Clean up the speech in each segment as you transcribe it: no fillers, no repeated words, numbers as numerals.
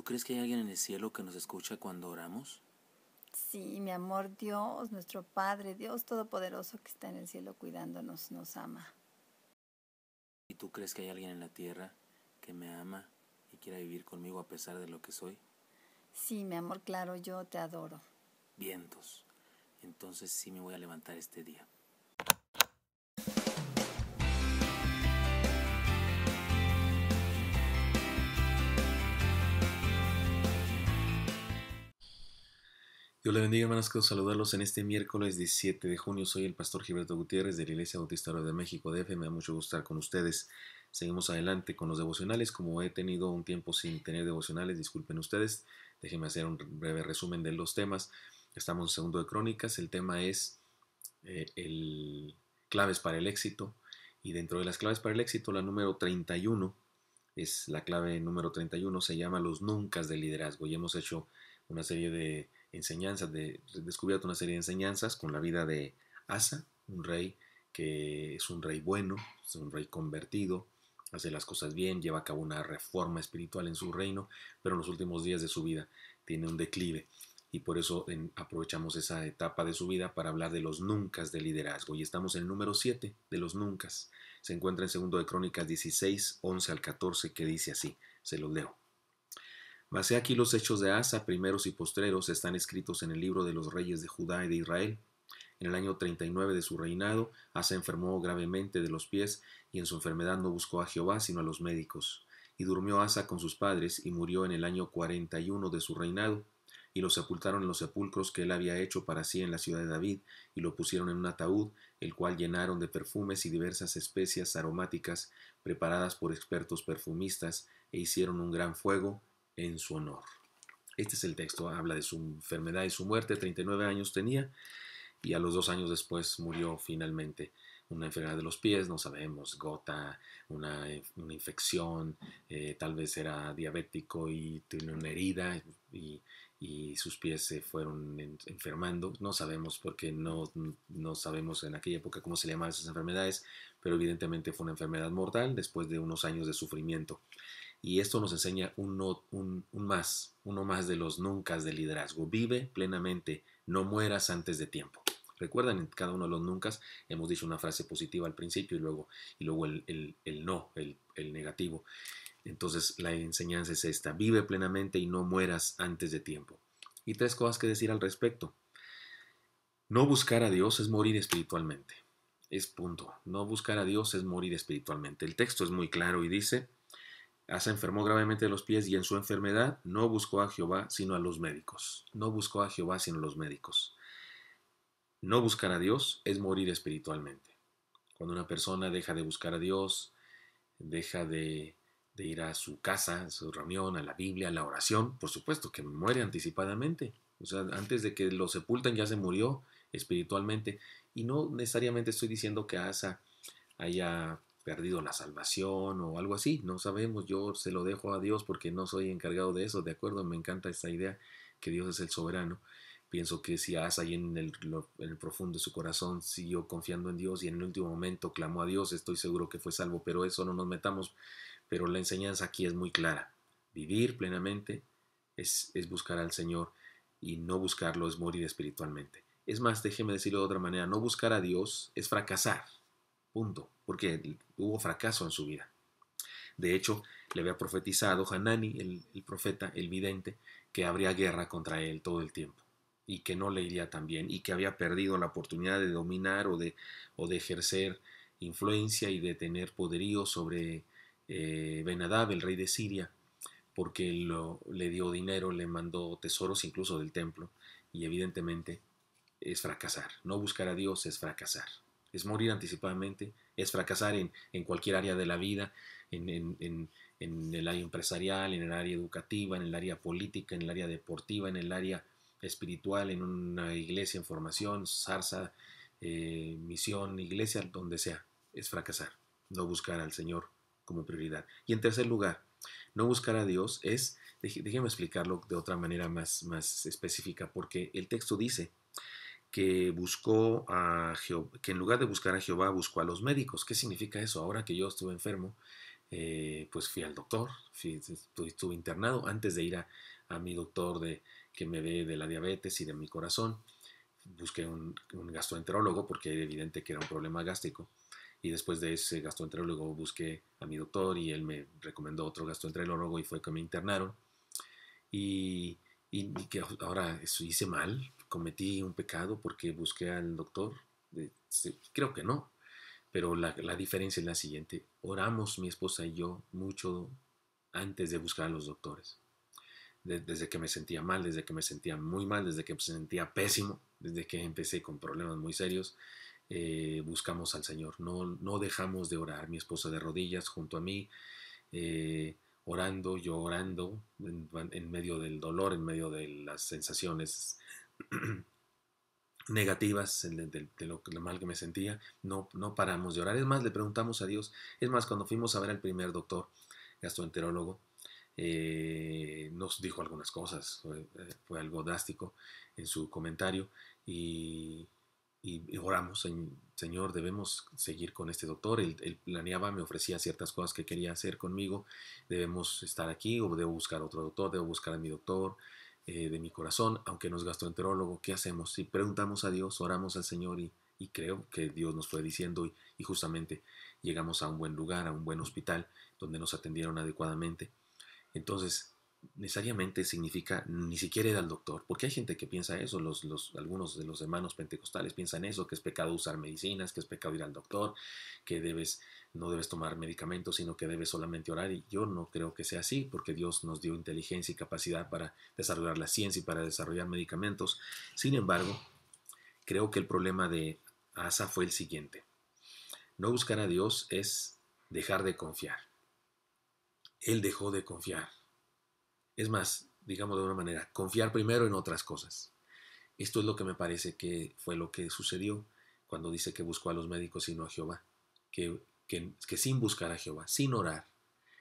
crees que hay alguien en el cielo que nos escucha cuando oramos? Sí, mi amor, Dios, nuestro Padre, Dios Todopoderoso que está en el cielo cuidándonos, nos ama. ¿Y tú crees que hay alguien en la tierra que me ama y quiera vivir conmigo a pesar de lo que soy? Sí, mi amor, claro, yo te adoro. Vientos. Entonces sí me voy a levantar este día. Dios le bendiga, hermanos, quiero saludarlos en este miércoles 17 de junio. Soy el pastor Gilberto Gutiérrez de la Iglesia Bautista Oro de México, DF. Me da mucho gusto estar con ustedes. Seguimos adelante con los devocionales. Como he tenido un tiempo sin tener devocionales, disculpen ustedes. Déjenme hacer un breve resumen de los temas. Estamos en segundo de Crónicas. El tema es claves para el éxito. Y dentro de las claves para el éxito, la número 31 es la clave número 31. Se llama los nuncas del liderazgo. Y hemos hecho una serie de enseñanzas, descubierto una serie de enseñanzas con la vida de Asa, un rey que es un rey bueno, es un rey convertido, hace las cosas bien, lleva a cabo una reforma espiritual en su reino, pero en los últimos días de su vida tiene un declive. Y por eso aprovechamos esa etapa de su vida para hablar de los nuncas del liderazgo. Y estamos en el número 7 de los nuncas. Se encuentra en segundo de Crónicas 16, 11 al 14, que dice así, se los leo. Mas he aquí los hechos de Asa, primeros y postreros, están escritos en el libro de los reyes de Judá y de Israel. En el año 39 de su reinado, Asa enfermó gravemente de los pies, y en su enfermedad no buscó a Jehová, sino a los médicos. Y durmió Asa con sus padres, y murió en el año 41 de su reinado. Y lo sepultaron en los sepulcros que él había hecho para sí en la ciudad de David, y lo pusieron en un ataúd, el cual llenaron de perfumes y diversas especias aromáticas, preparadas por expertos perfumistas, e hicieron un gran fuego en su honor. Este es el texto, habla de su enfermedad y su muerte. 39 años tenía, y a los 2 años después murió finalmente. Una enfermedad de los pies, no sabemos, gota, una infección, tal vez era diabético y tiene una herida y sus pies se fueron enfermando. No sabemos porque no sabemos en aquella época cómo se llamaban esas enfermedades, pero evidentemente fue una enfermedad mortal después de unos años de sufrimiento. Y esto nos enseña uno más de los nuncas del liderazgo. Vive plenamente, no mueras antes de tiempo. Recuerdan, en cada uno de los nuncas hemos dicho una frase positiva al principio y luego el no, el negativo. Entonces la enseñanza es esta: vive plenamente y no mueras antes de tiempo. Y 3 cosas que decir al respecto. No buscar a Dios es morir espiritualmente. Es punto. No buscar a Dios es morir espiritualmente. El texto es muy claro y dice: Asa enfermó gravemente de los pies, y en su enfermedad no buscó a Jehová sino a los médicos. No buscó a Jehová sino a los médicos. No buscar a Dios es morir espiritualmente. Cuando una persona deja de buscar a Dios, deja de ir a su casa, a su reunión, a la Biblia, a la oración, por supuesto que muere anticipadamente. O sea, antes de que lo sepulten ya se murió espiritualmente. Y no necesariamente estoy diciendo que Asa haya perdido la salvación o algo así, no sabemos. Yo se lo dejo a Dios porque no soy encargado de eso, de acuerdo. Me encanta esta idea que Dios es el soberano. Pienso que si Asa ahí en el profundo de su corazón siguió confiando en Dios y en el último momento clamó a Dios, estoy seguro que fue salvo, pero eso no nos metamos. Pero la enseñanza aquí es muy clara: vivir plenamente es buscar al Señor, y no buscarlo es morir espiritualmente. Es más, déjeme decirlo de otra manera: no buscar a Dios es fracasar. Punto. Porque hubo fracaso en su vida. De hecho, le había profetizado Hanani, el profeta, el vidente, que habría guerra contra él todo el tiempo y que no le iría tan bien y que había perdido la oportunidad de dominar o de ejercer influencia y de tener poderío sobre Ben-Hadad, el rey de Siria, porque le dio dinero, le mandó tesoros incluso del templo, y evidentemente es fracasar. No buscar a Dios es fracasar. Es morir anticipadamente, es fracasar en cualquier área de la vida, en el área empresarial, en el área educativa, en el área política, en el área deportiva, en el área espiritual, en una iglesia en formación, zarza, misión, iglesia, donde sea. Es fracasar, no buscar al Señor como prioridad. Y en tercer lugar, no buscar a Dios es, déjeme explicarlo de otra manera más específica, porque el texto dice que buscó a Jehová, que en lugar de buscar a Jehová buscó a los médicos. ¿Qué significa eso? Ahora que yo estuve enfermo, pues fui al doctor, estuve internado antes de ir a mi doctor que me ve de la diabetes y de mi corazón. Busqué un gastroenterólogo porque era evidente que era un problema gástrico. Y después de ese gastroenterólogo busqué a mi doctor y él me recomendó otro gastroenterólogo y fue que me internaron. Y, que ahora eso hice mal, cometí un pecado porque busqué al doctor. Creo que no, pero la diferencia es la siguiente. Oramos mi esposa y yo mucho antes de buscar a los doctores. Desde que me sentía mal, desde que me sentía muy mal, desde que me sentía pésimo, desde que empecé con problemas muy serios, buscamos al Señor. No dejamos de orar. Mi esposa de rodillas junto a mí, orando, yo orando, en medio del dolor, en medio de las sensaciones negativas, de lo mal que me sentía. No paramos de orar. Es más, le preguntamos a Dios. Es más, cuando fuimos a ver al primer doctor gastroenterólogo, nos dijo algunas cosas, fue algo drástico en su comentario y oramos, Señor, debemos seguir con este doctor. Él planeaba, me ofrecía ciertas cosas que quería hacer conmigo, debemos estar aquí o debo buscar otro doctor, debo buscar a mi doctor de mi corazón, aunque no es gastroenterólogo. ¿Qué hacemos? Si preguntamos a Dios, oramos al Señor y creo que Dios nos fue diciendo y justamente llegamos a un buen lugar, a un buen hospital donde nos atendieron adecuadamente. Entonces, necesariamente significa ni siquiera ir al doctor, porque hay gente que piensa eso, algunos de los hermanos pentecostales piensan eso, que es pecado usar medicinas, que es pecado ir al doctor, que no debes tomar medicamentos, sino que debes solamente orar, y yo no creo que sea así, porque Dios nos dio inteligencia y capacidad para desarrollar la ciencia y para desarrollar medicamentos. Sin embargo, creo que el problema de Asa fue el siguiente: no buscar a Dios es dejar de confiar. Él dejó de confiar. Es más, digamos de una manera, confiar primero en otras cosas. Esto es lo que me parece que fue lo que sucedió cuando dice que buscó a los médicos y no a Jehová. Que sin buscar a Jehová, sin orar,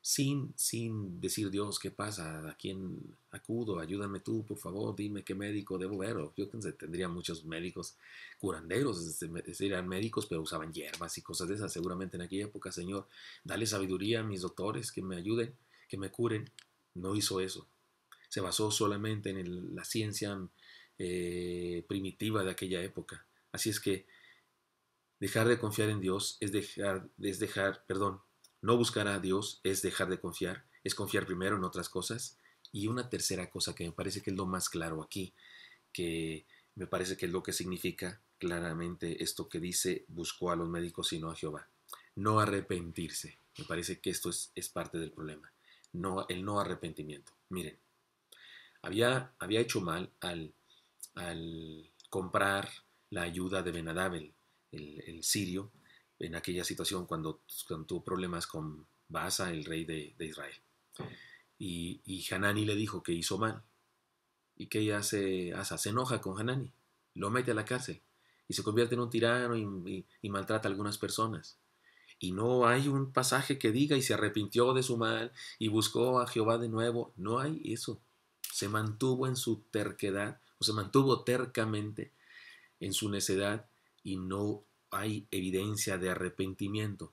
sin decir, Dios, ¿qué pasa? ¿A quién acudo? Ayúdame tú, por favor, dime qué médico debo ver. Yo tendría muchos médicos curanderos, eran médicos, pero usaban hierbas y cosas de esas. Seguramente en aquella época, Señor, dale sabiduría a mis doctores, que me ayuden, que me curen. No hizo eso. Se basó solamente en la ciencia primitiva de aquella época. Así es que dejar de confiar en Dios no buscar a Dios es dejar de confiar, es confiar primero en otras cosas. Y una tercera cosa que me parece que es lo más claro aquí, que me parece que es lo que significa claramente esto que dice, buscó a los médicos y no a Jehová. No arrepentirse. Me parece que esto es parte del problema. El no arrepentimiento. Miren, había hecho mal al comprar la ayuda de Ben-Hadad, el sirio, en aquella situación cuando tuvo problemas con Baasa, el rey de Israel. Y Hanani le dijo que hizo mal. ¿Y qué hace Asa? Se enoja con Hanani, lo mete a la cárcel y se convierte en un tirano y maltrata a algunas personas. Y no hay un pasaje que diga y se arrepintió de su mal y buscó a Jehová de nuevo. No hay eso. Se mantuvo en su terquedad, o se mantuvo tercamente en su necedad, y no hay evidencia de arrepentimiento.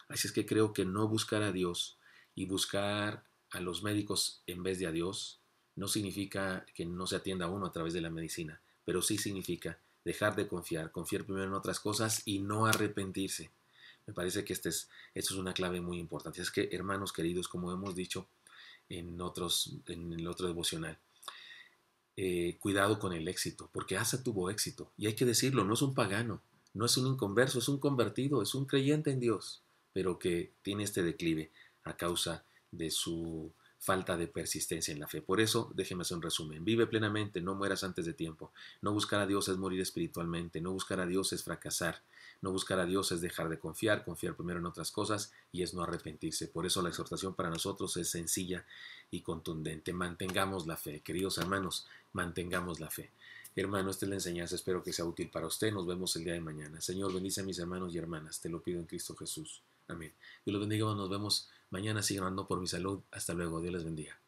Así es que creo que no buscar a Dios y buscar a los médicos en vez de a Dios no significa que no se atienda a uno a través de la medicina, pero sí significa dejar de confiar primero en otras cosas y no arrepentirse. Me parece que esto es una clave muy importante. Es que, hermanos queridos, como hemos dicho en el otro devocional, cuidado con el éxito, porque Asa tuvo éxito, y hay que decirlo, no es un pagano, no es un inconverso, es un convertido, es un creyente en Dios, pero que tiene este declive a causa de su falta de persistencia en la fe. Por eso, déjeme hacer un resumen: vive plenamente, no mueras antes de tiempo. No buscar a Dios es morir espiritualmente, no buscar a Dios es fracasar, no buscar a Dios es dejar de confiar primero en otras cosas, y es no arrepentirse. Por eso la exhortación para nosotros es sencilla y contundente: mantengamos la fe, queridos hermanos, mantengamos la fe. Hermano, esta es la enseñanza, espero que sea útil para usted. Nos vemos el día de mañana. Señor, bendice a mis hermanos y hermanas, te lo pido en Cristo Jesús. Amén. Dios los bendiga, nos vemos mañana. Sigan orando por mi salud. Hasta luego, Dios les bendiga.